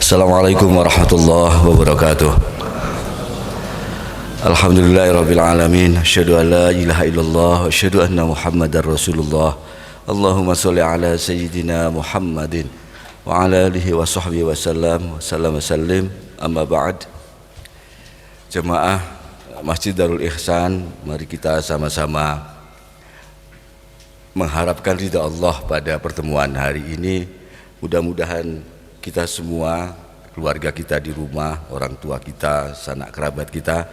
Assalamualaikum warahmatullahi wabarakatuh. Alhamdulillahirabbil alamin. Asyhadu an la ilaha illallah wa asyhadu anna Muhammadar Rasulullah. Allahumma shalli ala sayyidina Muhammadin wa ala alihi wa sahbihi wa sallim. Amma ba'd. Jemaah Masjid Darul Ihsan, mari kita sama-sama mengharapkan ridha Allah pada pertemuan hari ini. Mudah-mudahan kita semua, keluarga kita di rumah, orang tua kita, sanak kerabat kita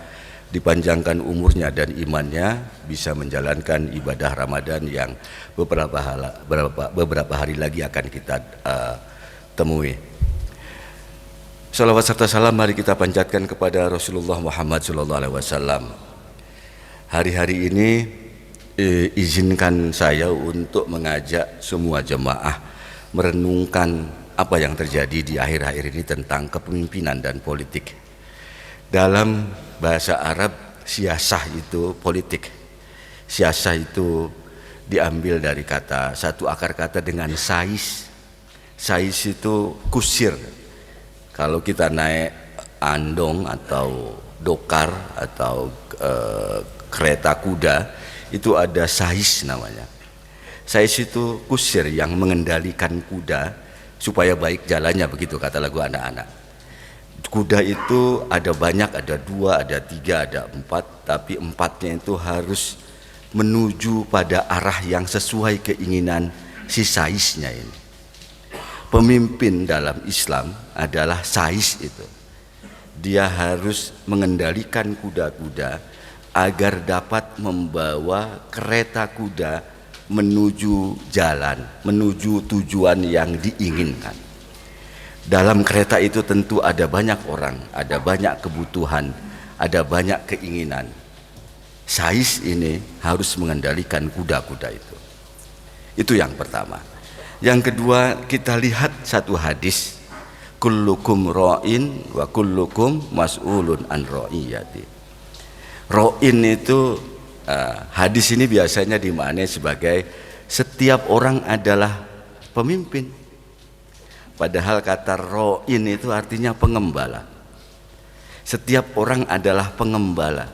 dipanjangkan umurnya dan imannya, bisa menjalankan ibadah Ramadan yang beberapa hari lagi akan kita temui. Salawat serta salam mari kita panjatkan kepada Rasulullah Muhammad SAW. Hari-hari ini izinkan saya untuk mengajak semua jemaah merenungkan apa yang terjadi di akhir-akhir ini tentang kepemimpinan dan politik. Dalam bahasa Arab, siasah itu politik. Siasah itu diambil dari satu akar kata dengan sais. Sais itu kusir. Kalau kita naik andong atau dokar atau kereta kuda, itu ada sais namanya. Sais itu kusir yang mengendalikan kuda supaya baik jalannya, begitu kata lagu anak-anak. Kuda itu ada banyak, ada 2, ada 3, ada 4, tapi 4-nya itu harus menuju pada arah yang sesuai keinginan si saisnya ini. Pemimpin dalam Islam adalah sais itu. Dia harus mengendalikan kuda-kuda agar dapat membawa kereta kuda menuju jalan, menuju tujuan yang diinginkan. Dalam kereta itu tentu ada banyak orang, ada banyak kebutuhan, ada banyak keinginan. Sais ini harus mengendalikan kuda-kuda itu. Itu yang pertama. Yang kedua, kita lihat satu hadis, kullukum ra'in wa kullukum mas'ulun an ra'iyati. Ra'in itu hadis ini biasanya dimaknai sebagai setiap orang adalah pemimpin. Padahal kata ra'in itu artinya pengembala. Setiap orang adalah pengembala.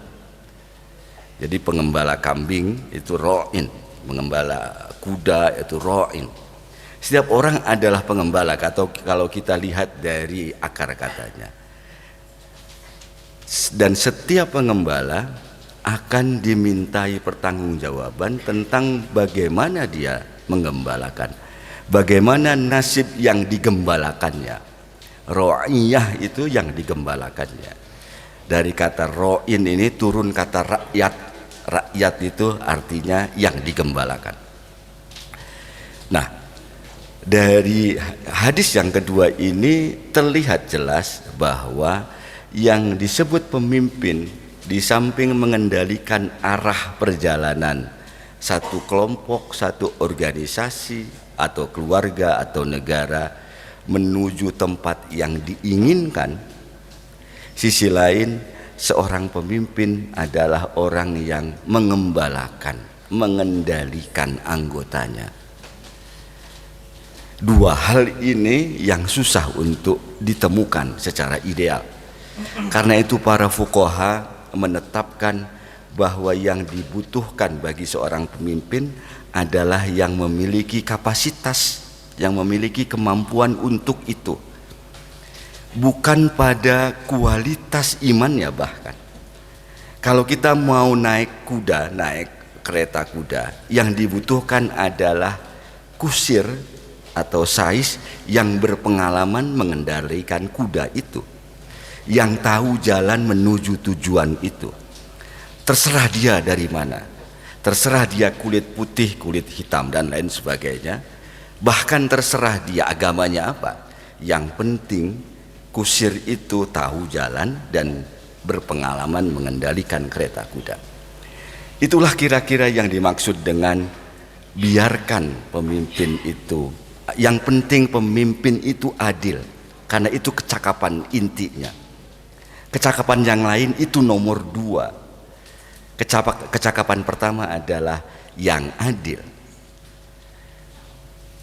Jadi pengembala kambing itu ra'in, pengembala kuda itu ra'in. Setiap orang adalah pengembala, atau kalau kita lihat dari akar katanya. Dan setiap pengembala akan dimintai pertanggungjawaban tentang bagaimana dia menggembalakan, bagaimana nasib yang digembalakannya. Ra'iyah itu yang digembalakannya. Dari kata ra'in ini turun kata rakyat. Rakyat itu artinya yang digembalakan. Nah, dari hadis yang kedua ini terlihat jelas bahwa yang disebut pemimpin di samping mengendalikan arah perjalanan satu kelompok, satu organisasi atau keluarga atau negara menuju tempat yang diinginkan, sisi lain seorang pemimpin adalah orang yang mengembalakan, mengendalikan anggotanya. Dua hal ini yang susah untuk ditemukan secara ideal. Karena itu para fuqaha menetapkan bahwa yang dibutuhkan bagi seorang pemimpin adalah yang memiliki kapasitas, yang memiliki kemampuan untuk itu, bukan pada kualitas imannya. Bahkan kalau kita mau naik kuda, naik kereta kuda, yang dibutuhkan adalah kusir atau sais yang berpengalaman mengendalikan kuda itu, yang tahu jalan menuju tujuan itu. Terserah dia dari mana, terserah dia kulit putih, kulit hitam dan lain sebagainya, bahkan terserah dia agamanya apa. Yang penting kusir itu tahu jalan dan berpengalaman mengendalikan kereta kuda. Itulah kira-kira yang dimaksud dengan biarkan pemimpin itu. Yang penting pemimpin itu adil, karena itu kecakapan intinya. Kecakapan yang lain itu nomor 2. Kecakapan pertama adalah yang adil.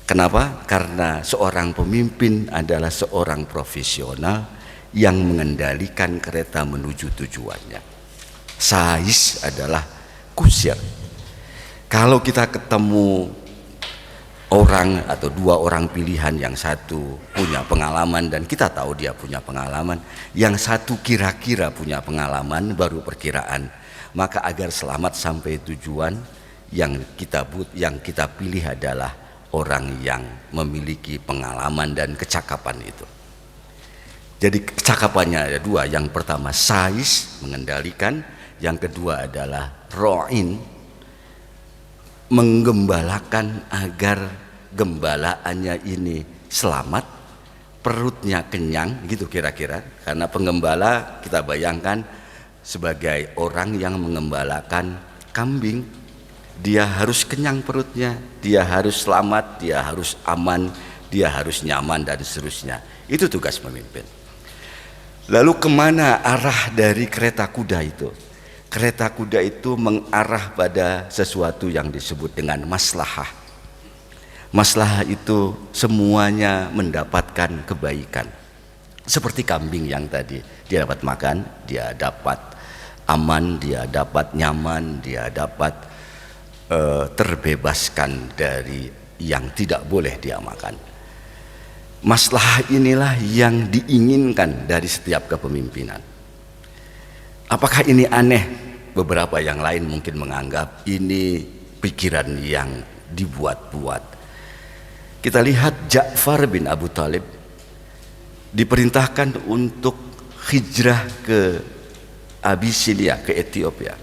Kenapa? Karena seorang pemimpin adalah seorang profesional yang mengendalikan kereta menuju tujuannya. Sais adalah kusir. Kalau kita ketemu orang atau dua orang pilihan, yang satu punya pengalaman dan kita tahu dia punya pengalaman, yang satu kira-kira punya pengalaman baru perkiraan, maka agar selamat sampai tujuan yang kita pilih adalah orang yang memiliki pengalaman dan kecakapan itu. Jadi kecakapannya ada dua, yang pertama sais, mengendalikan, yang kedua adalah ro'in, menggembalakan agar gembalaannya ini selamat, perutnya kenyang, gitu kira-kira. Karena penggembala kita bayangkan sebagai orang yang mengembalakan kambing, dia harus kenyang perutnya, dia harus selamat, dia harus aman, dia harus nyaman dan seterusnya. Itu tugas pemimpin. Lalu kemana arah dari kereta kuda itu? Kereta kuda itu mengarah pada sesuatu yang disebut dengan maslahah. Maslahah itu semuanya mendapatkan kebaikan. Seperti kambing yang tadi, dia dapat makan, dia dapat aman, dia dapat nyaman, dia dapat terbebaskan dari yang tidak boleh dia makan. Maslahah inilah yang diinginkan dari setiap kepemimpinan. Apakah ini aneh? Beberapa yang lain mungkin menganggap ini pikiran yang dibuat-buat. Kita lihat Ja'far bin Abu Thalib diperintahkan untuk hijrah ke Abyssinia, ke Ethiopia.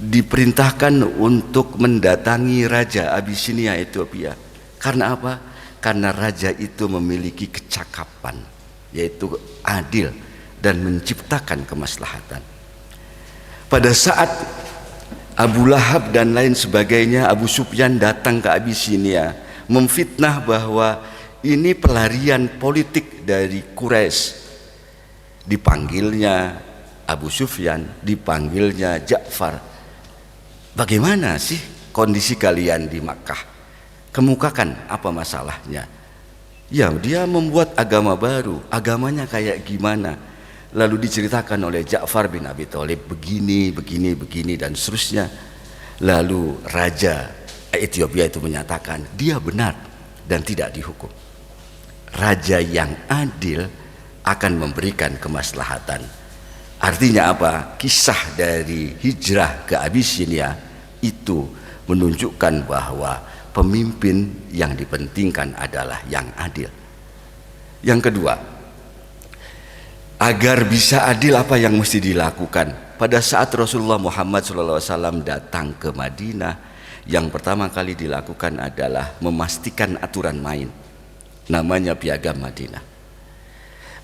Diperintahkan untuk mendatangi Raja Abyssinia Ethiopia. Karena apa? Karena raja itu memiliki kecakapan, yaitu adil dan menciptakan kemaslahatan. Pada saat Abu Lahab dan lain sebagainya, Abu Sufyan datang ke Abyssinia memfitnah bahwa ini pelarian politik dari Quraisy. Dipanggilnya Abu Sufyan, dipanggilnya Ja'far. Bagaimana sih kondisi kalian di Makkah? Kemukakan apa masalahnya? Ya, dia membuat agama baru. Agamanya kayak gimana? Lalu diceritakan oleh Ja'far bin Abi Thalib begini, dan seterusnya. Lalu Raja Ethiopia itu menyatakan dia benar dan tidak dihukum. Raja yang adil akan memberikan kemaslahatan. Artinya apa? Kisah dari hijrah ke Abyssinia itu menunjukkan bahwa pemimpin yang dipentingkan adalah yang adil. Yang kedua, agar bisa adil apa yang mesti dilakukan? Pada saat Rasulullah Muhammad SAW datang ke Madinah, yang pertama kali dilakukan adalah memastikan aturan main. Namanya Piagam Madinah.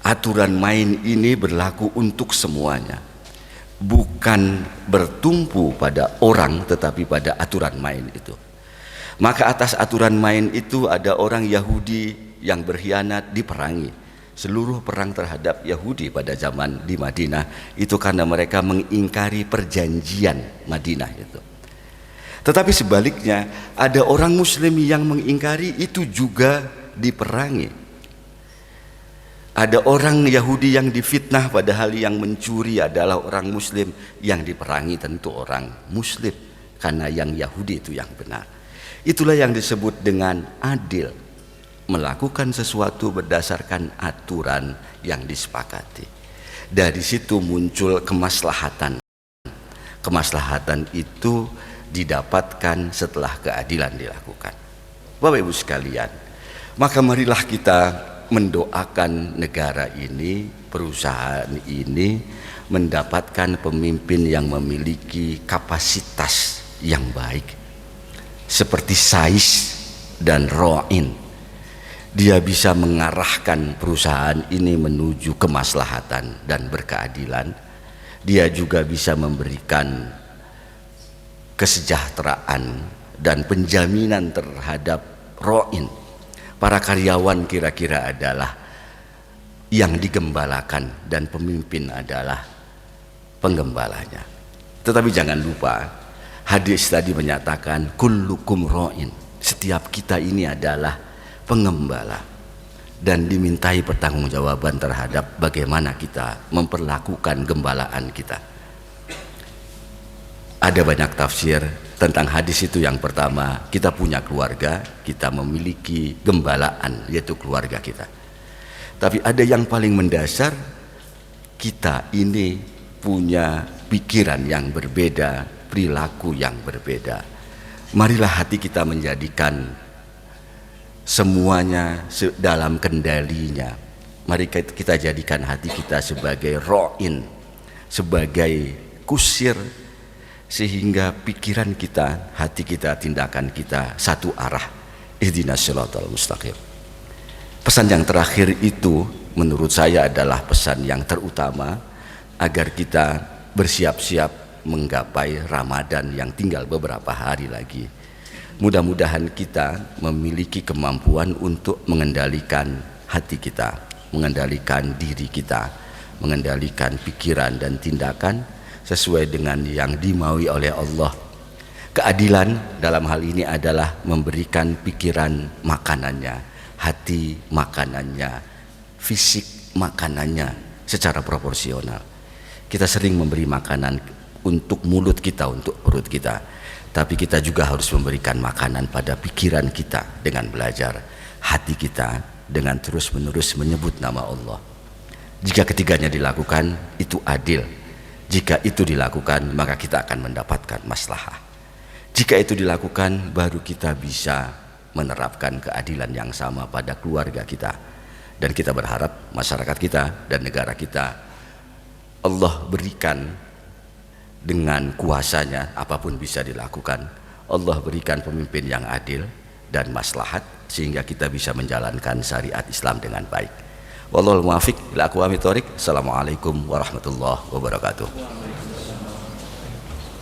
Aturan main ini berlaku untuk semuanya, bukan bertumpu pada orang tetapi pada aturan main itu. Maka atas aturan main itu ada orang Yahudi yang berkhianat, diperangi. Seluruh perang terhadap Yahudi pada zaman di Madinah itu karena mereka mengingkari perjanjian Madinah itu. Tetapi sebaliknya ada orang Muslim yang mengingkari, itu juga diperangi. Ada orang Yahudi yang difitnah padahal yang mencuri adalah orang Muslim, yang diperangi tentu orang Muslim karena yang Yahudi itu yang benar. Itulah yang disebut dengan adil, melakukan sesuatu berdasarkan aturan yang disepakati. Dari situ muncul kemaslahatan. Kemaslahatan itu didapatkan setelah keadilan dilakukan. Bapak Ibu sekalian, maka marilah kita mendoakan negara ini, perusahaan ini mendapatkan pemimpin yang memiliki kapasitas yang baik seperti Sais dan Ro'in. Dia bisa mengarahkan perusahaan ini menuju kemaslahatan dan berkeadilan. Dia juga bisa memberikan kesejahteraan dan penjaminan terhadap Ro'in. Para karyawan kira-kira adalah yang digembalakan dan pemimpin adalah penggembalanya. Tetapi jangan lupa, hadis tadi menyatakan kullukum ro'in, setiap kita ini adalah pengembala dan dimintai pertanggungjawaban terhadap bagaimana kita memperlakukan gembalaan kita. Ada banyak tafsir tentang hadis itu. Yang pertama, kita punya keluarga, kita memiliki gembalaan, yaitu keluarga kita. Tapi ada yang paling mendasar, kita ini punya pikiran yang berbeda, perilaku yang berbeda. Marilah hati kita menjadikan semuanya dalam kendalinya. Mari kita jadikan hati kita sebagai ro'in, sebagai kusir, sehingga pikiran kita, hati kita, tindakan kita satu arah. Ihdinas shiratal mustaqim. Pesan yang terakhir itu menurut saya adalah pesan yang terutama agar kita bersiap-siap menggapai Ramadan yang tinggal beberapa hari lagi. Mudah-mudahan kita memiliki kemampuan untuk mengendalikan hati kita, mengendalikan diri kita, mengendalikan pikiran dan tindakan sesuai dengan yang dimaui oleh Allah. Keadilan dalam hal ini adalah memberikan pikiran makanannya, hati makanannya, fisik makanannya secara proporsional. Kita sering memberi makanan untuk mulut kita, untuk perut kita, tapi kita juga harus memberikan makanan pada pikiran kita dengan belajar, hati kita dengan terus-menerus menyebut nama Allah. Jika ketiganya dilakukan, itu adil. Jika itu dilakukan, maka kita akan mendapatkan maslahah. Jika itu dilakukan, baru kita bisa menerapkan keadilan yang sama pada keluarga kita. Dan kita berharap masyarakat kita dan negara kita, Allah berikan dengan kuasanya, apapun bisa dilakukan. Allah berikan pemimpin yang adil dan maslahat, sehingga kita bisa menjalankan syariat Islam dengan baik. Wallahul muwaffiq ila aqwamit thoriq. Assalamualaikum warahmatullahi wabarakatuh.